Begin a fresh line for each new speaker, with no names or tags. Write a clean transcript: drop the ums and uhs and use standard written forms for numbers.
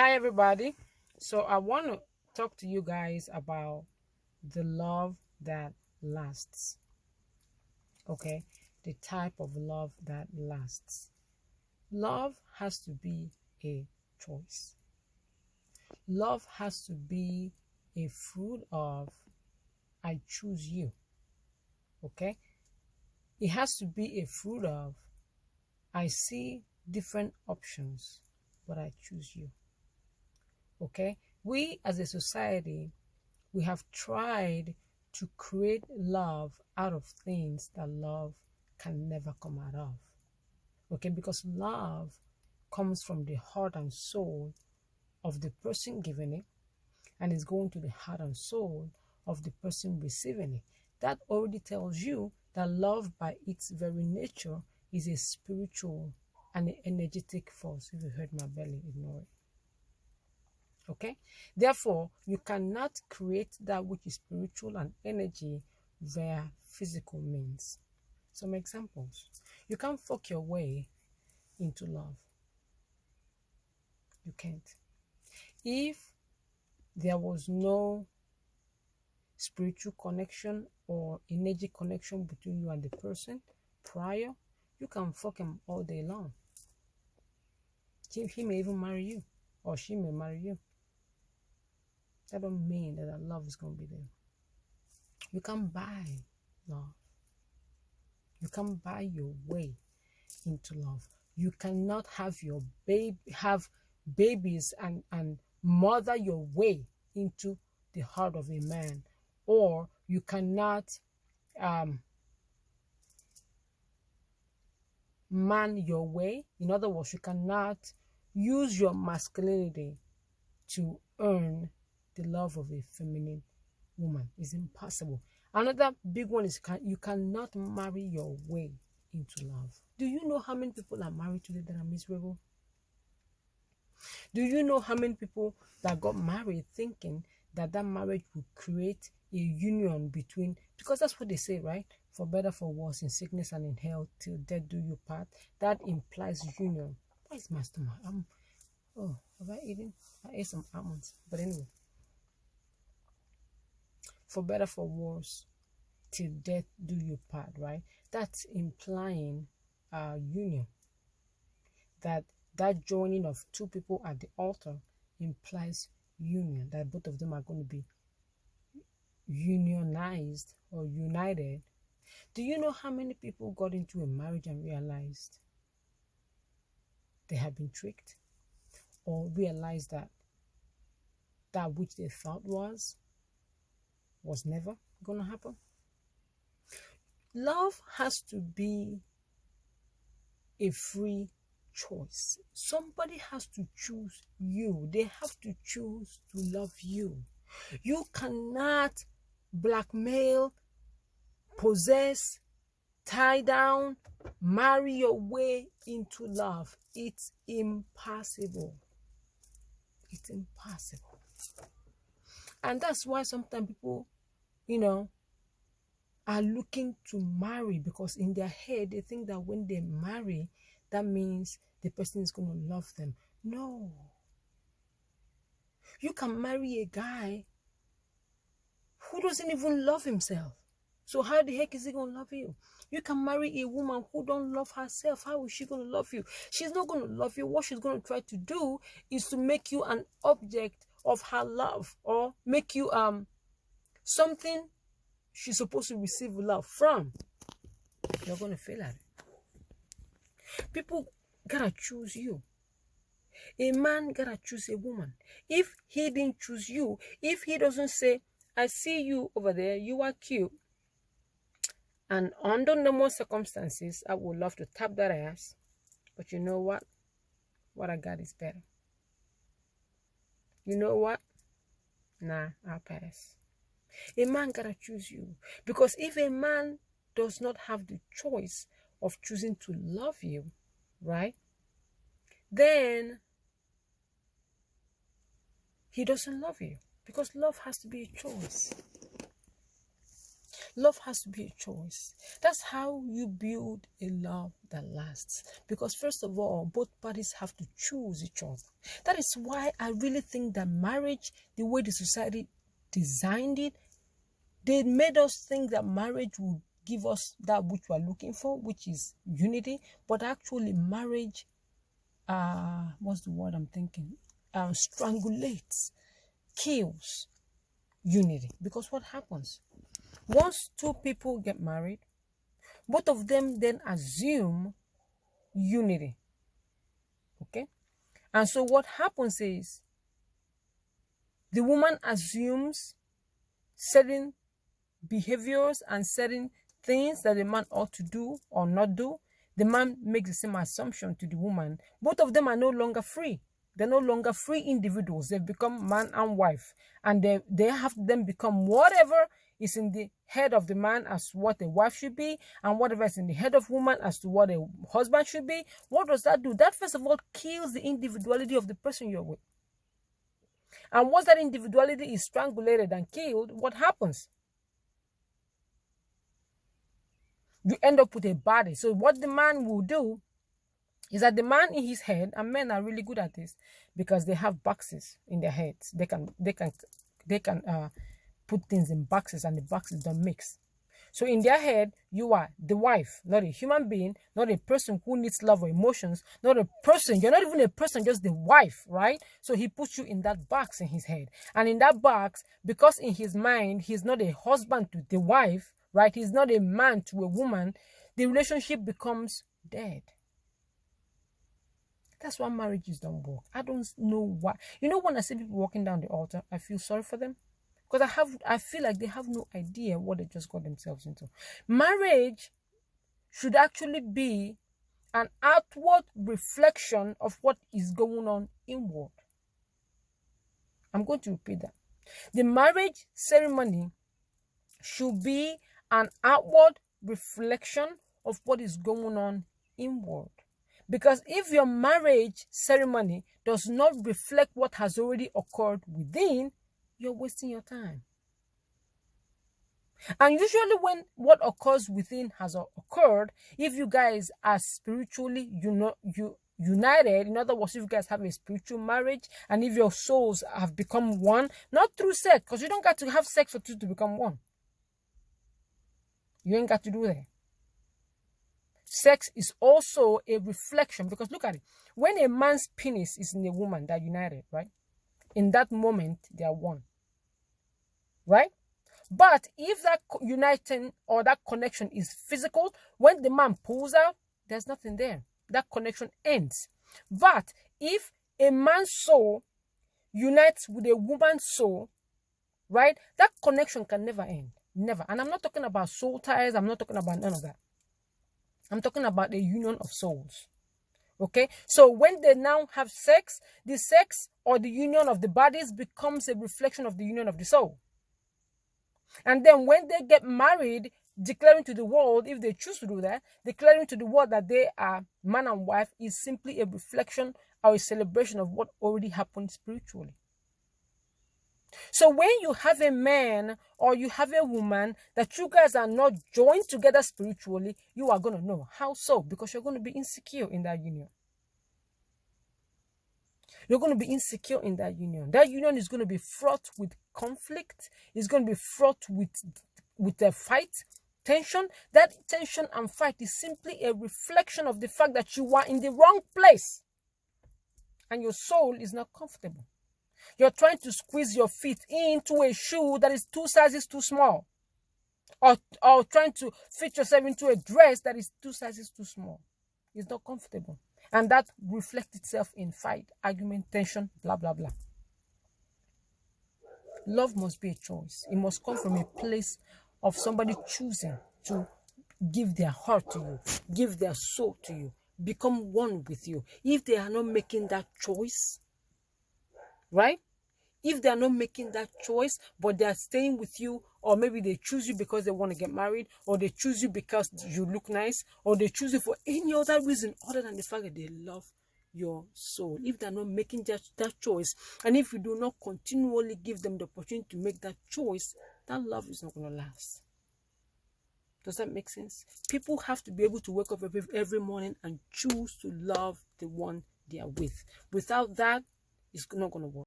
Hi, everybody. So, I want to talk to you guys about the love that lasts. Okay, the type of love that lasts. Love has to be a choice, love has to be a fruit of I choose you. Okay, it has to be a fruit of I see different options, but I choose you. Okay, we as a society, we have tried to create love out of things that love can never come out of. Okay, because love comes from the heart and soul of the person giving it, and is going to the heart and soul of the person receiving it. That already tells you that love, by its very nature, is a spiritual and an energetic force. If you heard my belly, ignore it. Okay, therefore you cannot create that which is spiritual and energy via physical means. Some examples: you can't fuck your way into love. You can't. If there was no spiritual connection or energy connection between you and the person prior, you can fuck him all day long. He may even marry you, or she may marry you. That don't mean that love is going to be there. You can't buy love. You can't buy your way into love. You cannot have babies and mother your way into the heart of a man, or you cannot man your way. In other words, you cannot use your masculinity to earn the love of a feminine woman. It's impossible. Another big one is you cannot marry your way into love. Do you know how many people are married today that are miserable? Do you know how many people that got married thinking that marriage would create a union between, because that's what they say, right? For better, for worse, in sickness and in health, till death do you part. That implies union. Why is my stomach? Oh, have I eaten? I ate some almonds. But anyway, for better, for worse, till death do you part, right? That's implying union. That joining of two people at the altar implies union, that both of them are going to be unionized or united. Do you know how many people got into a marriage and realized they had been tricked, or realized that which they thought was never going to happen? Love has to be a free choice. Somebody has to choose you. They have to choose to love you. You cannot blackmail, possess, tie down, marry your way into love. It's impossible. It's impossible. And that's why sometimes people, are looking to marry, because in their head they think that when they marry, that means the person is going to love them. No. You can marry a guy who doesn't even love himself. So how the heck is he going to love you? You can marry a woman who don't love herself. How is she going to love you? She's not going to love you. What she's going to try to do is to make you an object of her love, or make you something she's supposed to receive love from. You're going to fail at it. People gotta choose you. A man gotta choose a woman. If he didn't choose you, if he doesn't say, I see you over there, you are cute, and under normal circumstances, I would love to tap that ass, but you know what? What I got is better. You know what? Nah, I'll pass. A man gotta choose you. Because if a man does not have the choice of choosing to love you, right, then he doesn't love you. Because love has to be a choice. Love has to be a choice. That's how you build a love that lasts. Because first of all, both parties have to choose each other. That is why I really think that marriage, the way the society designed it, they made us think that marriage would give us that which we are looking for, which is unity. But actually, marriage, what's the word I'm thinking? Strangulates, kills unity. Because what happens? Once two people get married, both of them then assume unity. Okay? And so what happens is the woman assumes certain behaviors and certain things that the man ought to do or not do. The man makes the same assumption to the woman. Both of them are no longer free. They're no longer free individuals. They've become man and wife. And they have to then become whatever is in the head of the man as what a wife should be, and whatever is in the head of woman as to what a husband should be. What does that do? That first of all kills the individuality of the person you're with. And once that individuality is strangulated and killed, what happens? You end up with a body. So what the man will do is that the man in his head, and men are really good at this because they have boxes in their heads. They can put things in boxes, and the boxes don't mix. So in their head, you are the wife, not a human being, not a person who needs love or emotions, not a person. You're not even a person, just the wife, right? So he puts you in that box in his head. And in that box, because in his mind, he's not a husband to the wife, right? He's not a man to a woman. The relationship becomes dead. That's why marriages don't work. I don't know why. You know, when I see people walking down the altar, I feel sorry for them. Because I feel like they have no idea what they just got themselves into. Marriage should actually be an outward reflection of what is going on inward. I'm going to repeat that. The marriage ceremony should be an outward reflection of what is going on inward. Because if your marriage ceremony does not reflect what has already occurred within, you're wasting your time. And usually when what occurs within has occurred, if you guys are spiritually united, in other words, if you guys have a spiritual marriage, and if your souls have become one, not through sex, because you don't got to have sex for two to become one. You ain't got to do that. Sex is also a reflection, because look at it. When a man's penis is in a woman, they're united, right? In that moment, they are one. Right? But if that uniting or that connection is physical, when the man pulls out, there's nothing there. That connection ends. But if a man's soul unites with a woman's soul, right, that connection can never end. Never. And I'm not talking about soul ties. I'm not talking about none of that. I'm talking about the union of souls. Okay? So when they now have sex, the sex or the union of the bodies becomes a reflection of the union of the soul. And then when they get married, declaring to the world, if they choose to do that, declaring to the world that they are man and wife is simply a reflection or a celebration of what already happened spiritually. So when you have a man or you have a woman that you guys are not joined together spiritually, you are going to know. How so? Because you're going to be insecure in that union. You're going to be insecure in that union. That union is going to be fraught with conflict. It's going to be fraught with a fight, tension. That tension and fight is simply a reflection of the fact that you are in the wrong place. And your soul is not comfortable. You're trying to squeeze your feet into a shoe that is 2 sizes too small. Or trying to fit yourself into a dress that is 2 sizes too small. It's not comfortable. And that reflects itself in fight, argument, tension, blah, blah, blah. Love must be a choice. It must come from a place of somebody choosing to give their heart to you, give their soul to you, become one with you. If they are not making that choice, right? If they are not making that choice, but they are staying with you, or maybe they choose you because they want to get married, or they choose you because you look nice, or they choose you for any other reason other than the fact that they love your soul. If they're not making that choice, and if you do not continually give them the opportunity to make that choice, that love is not going to last.
Does that make sense? People have to be able to wake up every morning and choose to love the one they are with. Without that, it's not going to work.